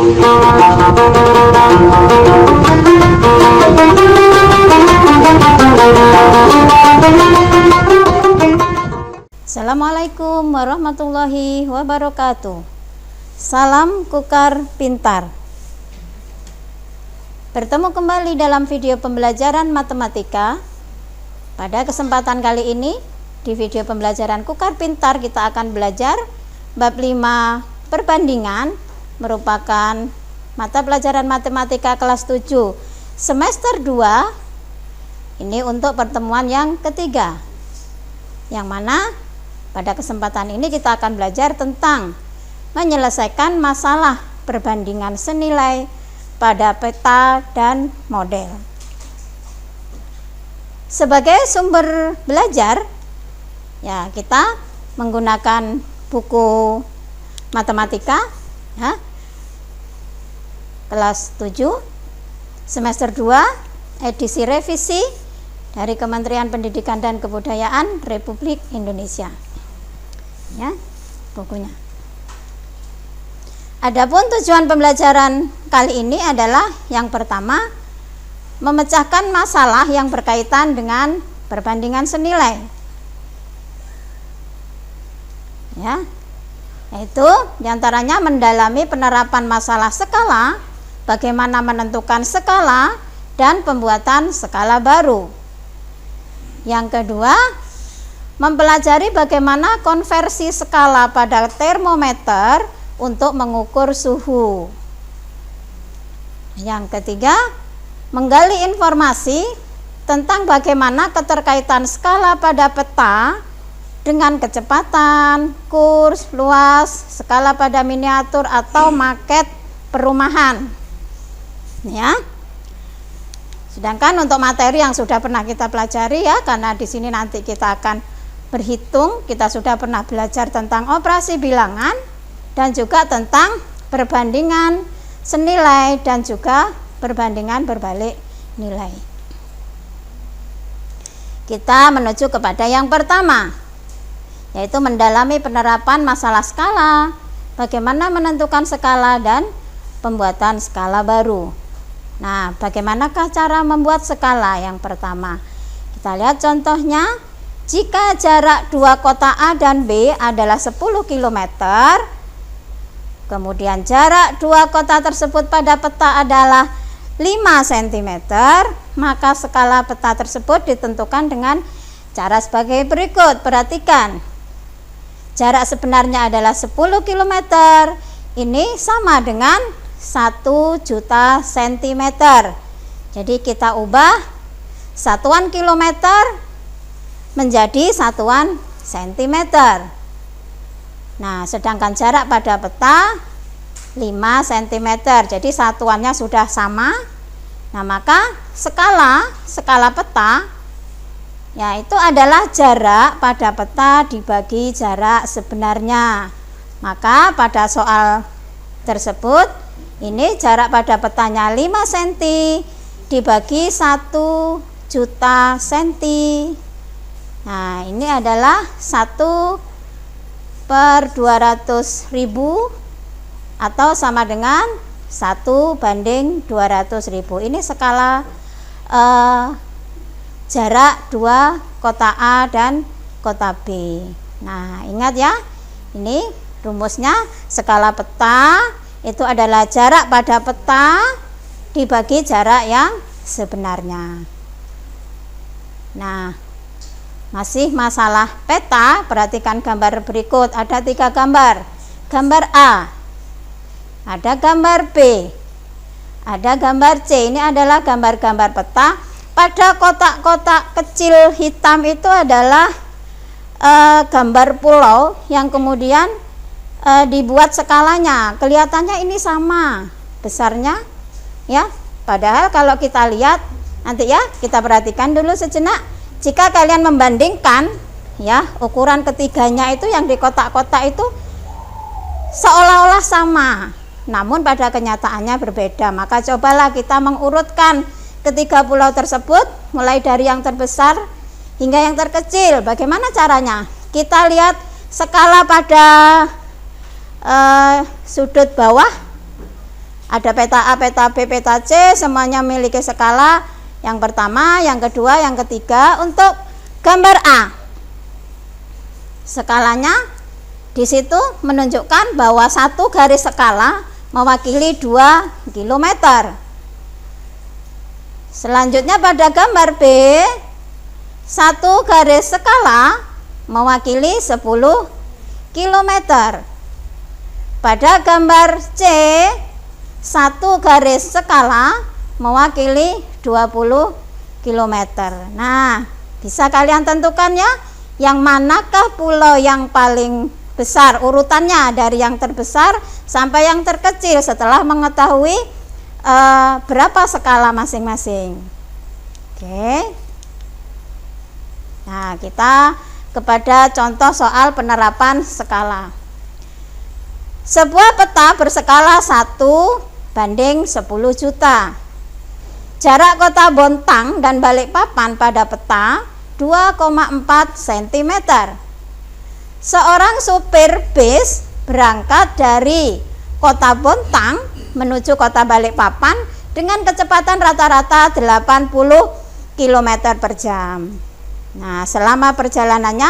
Assalamualaikum warahmatullahi wabarakatuh. Salam Kukar Pintar. Bertemu kembali dalam video pembelajaran matematika. Pada kesempatan kali ini, di video pembelajaran Kukar Pintar kita akan belajar bab 5 perbandingan, merupakan mata pelajaran matematika kelas 7 semester 2. Ini untuk pertemuan yang ketiga, yang mana pada kesempatan ini kita akan belajar tentang menyelesaikan masalah perbandingan senilai pada peta dan model. Sebagai sumber belajar, ya kita menggunakan buku matematika ya, kelas 7 semester 2 edisi revisi dari Kementerian Pendidikan dan Kebudayaan Republik Indonesia. Ya, bukunya. Adapun tujuan pembelajaran kali ini adalah yang pertama, memecahkan masalah yang berkaitan dengan perbandingan senilai. Ya, yaitu diantaranya mendalami penerapan masalah skala, bagaimana menentukan skala dan pembuatan skala baru. Yang kedua, mempelajari bagaimana konversi skala pada termometer untuk mengukur suhu. Yang ketiga, menggali informasi tentang bagaimana keterkaitan skala pada peta dengan kecepatan, kurs, luas, skala pada miniatur atau maket perumahan. Ya. Sedangkan untuk materi yang sudah pernah kita pelajari ya, karena di sini nanti kita akan berhitung, kita sudah pernah belajar tentang operasi bilangan dan juga tentang perbandingan senilai dan juga perbandingan berbalik nilai. Kita menuju kepada yang pertama, yaitu mendalami penerapan masalah skala, bagaimana menentukan skala dan pembuatan skala baru. Nah, bagaimanakah cara membuat skala? Yang pertama, kita lihat contohnya. Jika jarak dua kota A dan B adalah 10 km, kemudian jarak dua kota tersebut pada peta adalah 5 cm, maka skala peta tersebut ditentukan dengan cara sebagai berikut. Perhatikan, jarak sebenarnya adalah 10 km, ini sama dengan 1 juta cm. Jadi kita ubah satuan kilometer menjadi satuan sentimeter. Nah, sedangkan jarak pada peta 5 cm, jadi satuannya sudah sama. Nah, maka skala peta yaitu adalah jarak pada peta dibagi jarak sebenarnya. Maka pada soal tersebut ini jarak pada petanya 5 cm dibagi 1 juta cm. Nah, ini adalah 1/200.000 atau sama dengan 1/200.000. Ini skala jarak dua kota A dan kota B. Nah, ingat ya, ini rumusnya skala peta itu adalah jarak pada peta dibagi jarak yang sebenarnya. Nah, masih masalah peta, perhatikan gambar berikut. Ada 3 gambar. Gambar A, ada gambar B, ada gambar C. Ini adalah gambar-gambar peta. Pada kotak-kotak kecil hitam itu adalah gambar pulau yang kemudian dibuat skalanya. Kelihatannya ini sama besarnya ya. Padahal kalau kita lihat nanti ya, kita perhatikan dulu sejenak. Jika kalian membandingkan ya, ukuran ketiganya itu yang di kotak-kotak itu seolah-olah sama, namun pada kenyataannya berbeda. Maka cobalah kita mengurutkan ketiga pulau tersebut mulai dari yang terbesar hingga yang terkecil. Bagaimana caranya? Kita lihat skala pada sudut bawah Ada peta A, peta B, peta C, semuanya memiliki skala yang pertama, yang kedua, yang ketiga. Untuk gambar A, skalanya di situ menunjukkan bahwa satu garis skala mewakili 2 km. Selanjutnya pada gambar B, satu garis skala mewakili 10 km. Pada gambar C, satu garis skala mewakili 20 km. Nah, bisa kalian tentukan ya, yang manakah pulau yang paling besar urutannya dari yang terbesar sampai yang terkecil setelah mengetahui berapa skala masing-masing. Oke. Nah, kita kepada contoh soal penerapan skala. Sebuah peta berskala 1:10 juta. Jarak kota Bontang dan Balikpapan pada peta 2,4 cm. Seorang supir bis berangkat dari kota Bontang menuju kota Balikpapan dengan kecepatan rata-rata 80 km per jam. Nah, selama perjalanannya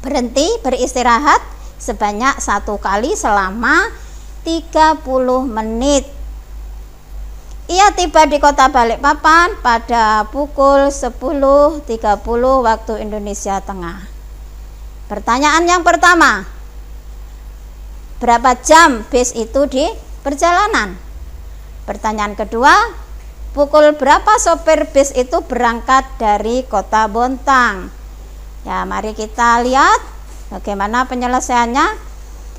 berhenti beristirahat sebanyak 1 kali selama 30 menit. Ia tiba di kota Balikpapan pada pukul 10.30 waktu Indonesia Tengah. Pertanyaan yang pertama, berapa jam bis itu di perjalanan? Pertanyaan kedua, pukul berapa sopir bis itu berangkat dari kota Bontang? Ya, mari kita lihat bagaimana penyelesaiannya.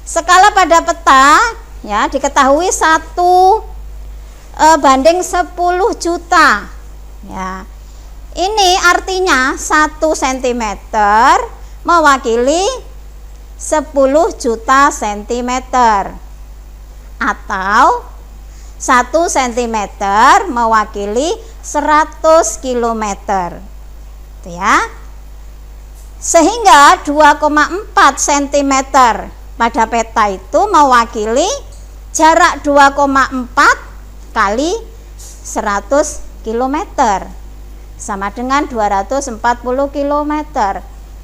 Skala pada peta ya diketahui 1:10 juta. Ya. Ini artinya 1 cm mewakili 10 juta cm, atau 1 cm mewakili 100 km. Itu ya. Sehingga 2,4 cm pada peta itu mewakili jarak 2,4 kali 100 km sama dengan 240 km.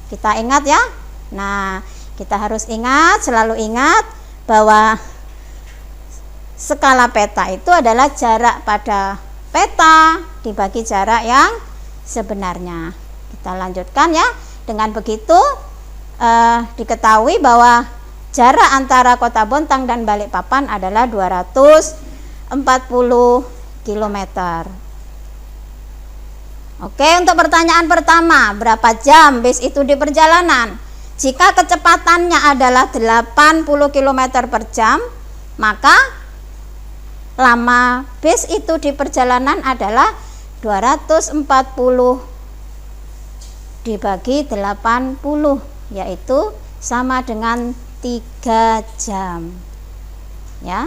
Kita ingat ya. Nah, kita harus ingat, selalu ingat bahwa skala peta itu adalah jarak pada peta dibagi jarak yang sebenarnya. Kita lanjutkan ya. Dengan begitu diketahui bahwa jarak antara kota Bontang dan Balikpapan adalah 240 km. Oke, untuk pertanyaan pertama, berapa jam bis itu di perjalanan? Jika kecepatannya adalah 80 km per jam, maka lama bis itu di perjalanan adalah 240 dibagi 80, yaitu sama dengan 3 jam. Ya.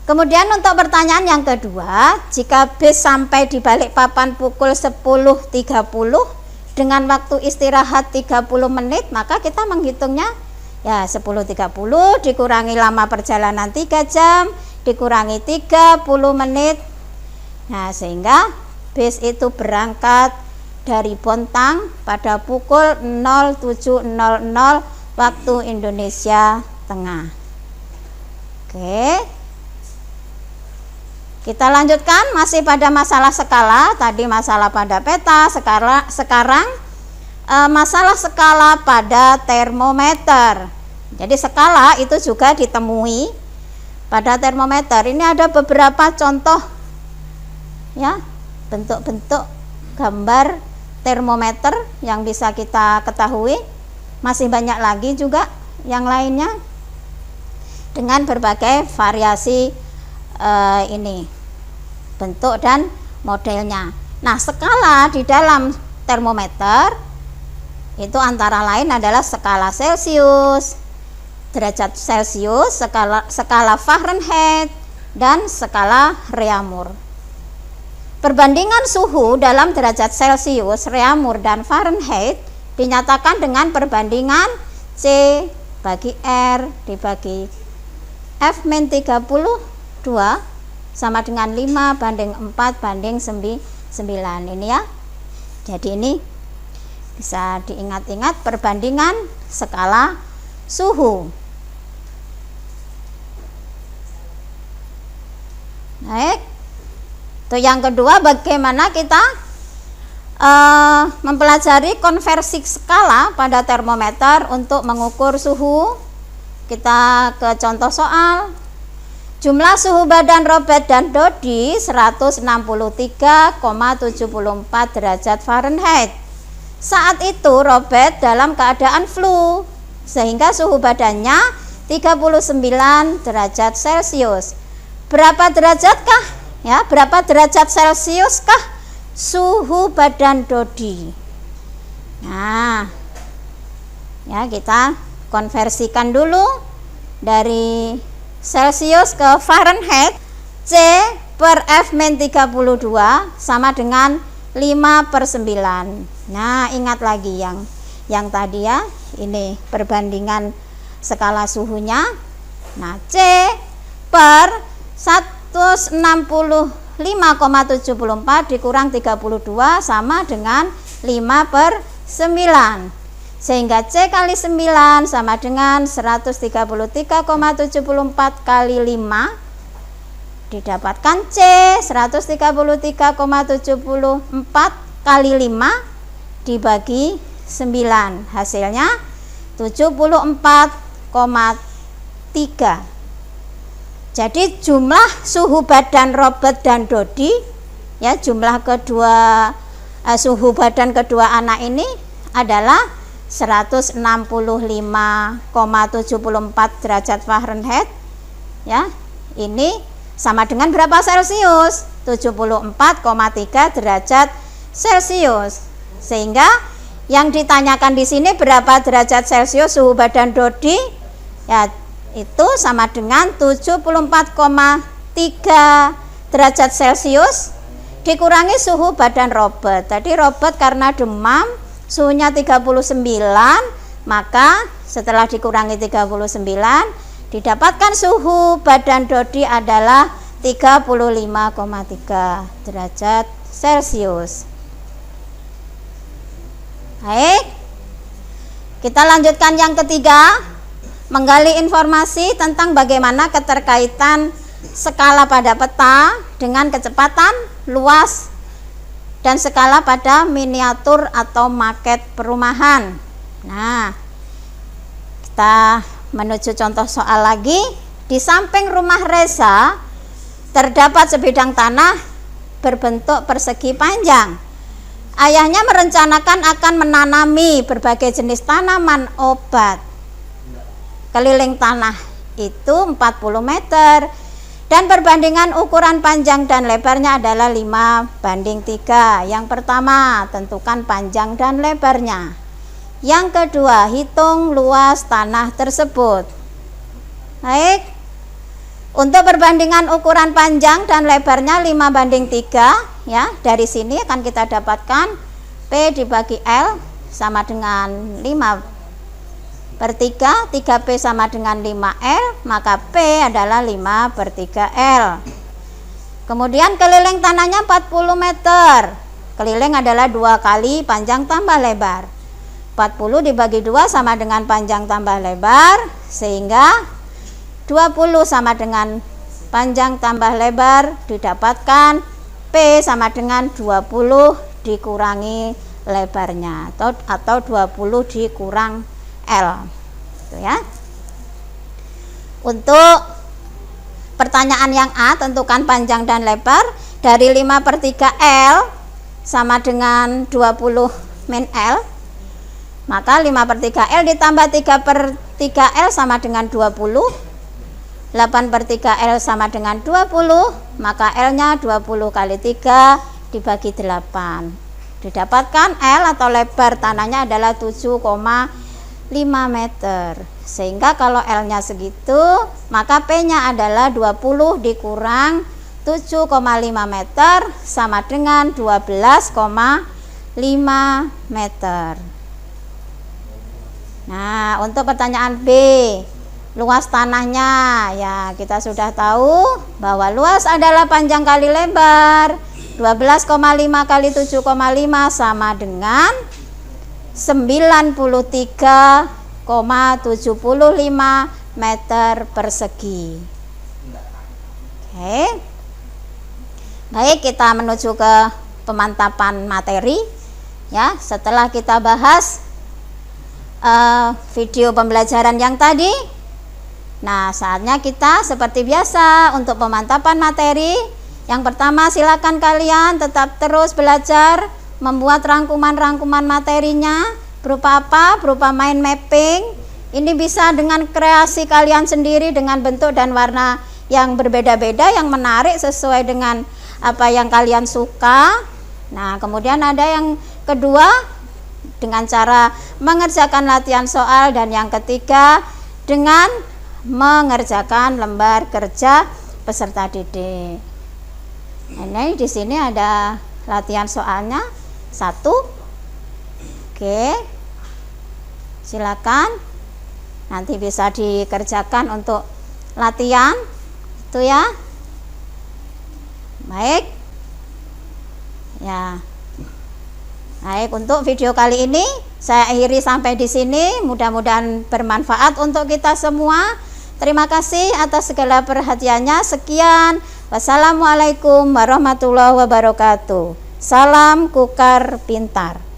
Kemudian untuk pertanyaan yang kedua, jika bis sampai di Balikpapan pukul 10.30 dengan waktu istirahat 30 menit, maka kita menghitungnya ya 10.30 dikurangi lama perjalanan 3 jam dikurangi 30 menit. Nah, sehingga bis itu berangkat dari Bontang pada pukul 07.00 waktu Indonesia Tengah. Oke. Kita lanjutkan masih pada masalah skala. Tadi masalah pada peta, sekarang masalah skala pada termometer. Jadi skala itu juga ditemui pada termometer. Ini ada beberapa contoh ya, bentuk-bentuk gambar termometer yang bisa kita ketahui. Masih banyak lagi juga yang lainnya dengan berbagai variasi ini bentuk dan modelnya. Nah, skala di dalam termometer itu antara lain adalah skala Celcius, derajat Celcius, skala Fahrenheit, dan skala Reaumur. Perbandingan suhu dalam derajat Celcius, Reaumur, dan Fahrenheit dinyatakan dengan perbandingan C bagi R dibagi F-32 sama dengan 5:4:9 ini ya. Jadi ini bisa diingat-ingat perbandingan skala suhu. Baik. Itu yang kedua, bagaimana kita mempelajari konversi skala pada termometer untuk mengukur suhu. Kita ke contoh soal. Jumlah suhu badan Robert dan Dodi 163,74 derajat Fahrenheit. Saat itu Robert dalam keadaan flu sehingga suhu badannya 39 derajat Celcius. Berapa derajatkah? Ya, berapa derajat Celcius kah suhu badan Dodi? Nah, ya kita konversikan dulu dari Celcius ke Fahrenheit. C per F-32 sama dengan 5/9. Nah, ingat lagi yang tadi ya, ini perbandingan skala suhunya. Nah, C per 165,74 dikurang 32 sama dengan 5/9. Sehingga C kali 9 sama dengan 133,74 kali 5. Didapatkan C 133,74 kali 5 dibagi 9. Hasilnya 74,3. Jadi jumlah suhu badan Robert dan Dodi, ya, jumlah kedua suhu badan kedua anak ini adalah 165,74 derajat Fahrenheit. Ya, ini sama dengan berapa Celcius? 74,3 derajat Celcius. Sehingga yang ditanyakan di sini berapa derajat Celcius suhu badan Dodi? Ya, itu sama dengan 74,3 derajat Celcius dikurangi suhu badan Robert. Tadi Robert karena demam suhunya 39, maka setelah dikurangi 39 didapatkan suhu badan Dodi adalah 35,3 derajat Celcius. Baik, kita lanjutkan yang ketiga, menggali informasi tentang bagaimana keterkaitan skala pada peta dengan kecepatan, luas, dan skala pada miniatur atau maket perumahan. Nah, kita menuju contoh soal lagi. Di samping rumah Reza terdapat sebidang tanah berbentuk persegi panjang. Ayahnya merencanakan akan menanami berbagai jenis tanaman obat. Keliling tanah itu 40 meter dan perbandingan ukuran panjang dan lebarnya adalah 5:3. Yang pertama, tentukan panjang dan lebarnya. Yang kedua, hitung luas tanah tersebut. Baik, untuk perbandingan ukuran panjang dan lebarnya 5:3, ya, dari sini akan kita dapatkan P dibagi L sama dengan 5/3, 3P sama dengan 5L, maka P adalah 5/3L. Kemudian keliling tanahnya 40 meter. Keliling adalah 2 kali panjang tambah lebar. 40 dibagi 2 sama dengan panjang tambah lebar, sehingga 20 sama dengan panjang tambah lebar, didapatkan P sama dengan 20 dikurangi lebarnya, atau 20 dikurang L. Itu ya. Untuk pertanyaan yang A, tentukan panjang dan lebar. Dari 5/3 L sama dengan 20 min L, maka 5/3 L ditambah 3/3 L sama dengan 20. 8/3 L sama dengan 20, maka L nya 20 kali 3 dibagi 8. Didapatkan L atau lebar tanahnya adalah 7,5 meter. Sehingga kalau L nya segitu, maka P nya adalah 20 dikurang 7,5 meter sama dengan 12,5 meter. Nah, untuk pertanyaan B, Luas tanahnya, ya kita sudah tahu bahwa luas adalah panjang kali lebar. 12,5 kali 7,5 sama dengan 93,75 meter persegi. Oke. Baik, kita menuju ke pemantapan materi. Ya, setelah kita bahas video pembelajaran yang tadi, nah saatnya kita seperti biasa untuk pemantapan materi. Yang pertama, silakan kalian tetap terus belajar membuat rangkuman-rangkuman materinya. Berupa apa? Berupa mind mapping. Ini bisa dengan kreasi kalian sendiri dengan bentuk dan warna yang berbeda-beda, yang menarik sesuai dengan apa yang kalian suka. Nah, kemudian ada yang kedua dengan cara mengerjakan latihan soal, dan yang ketiga dengan mengerjakan lembar kerja peserta didik. Ini di sini ada latihan soalnya 1. Oke. Silakan nanti bisa dikerjakan untuk latihan itu ya. Baik. Ya. Baik, untuk video kali ini saya akhiri sampai di sini. Mudah-mudahan bermanfaat untuk kita semua. Terima kasih atas segala perhatiannya. Sekian. Wassalamualaikum warahmatullahi wabarakatuh. Salam Kukar Pintar.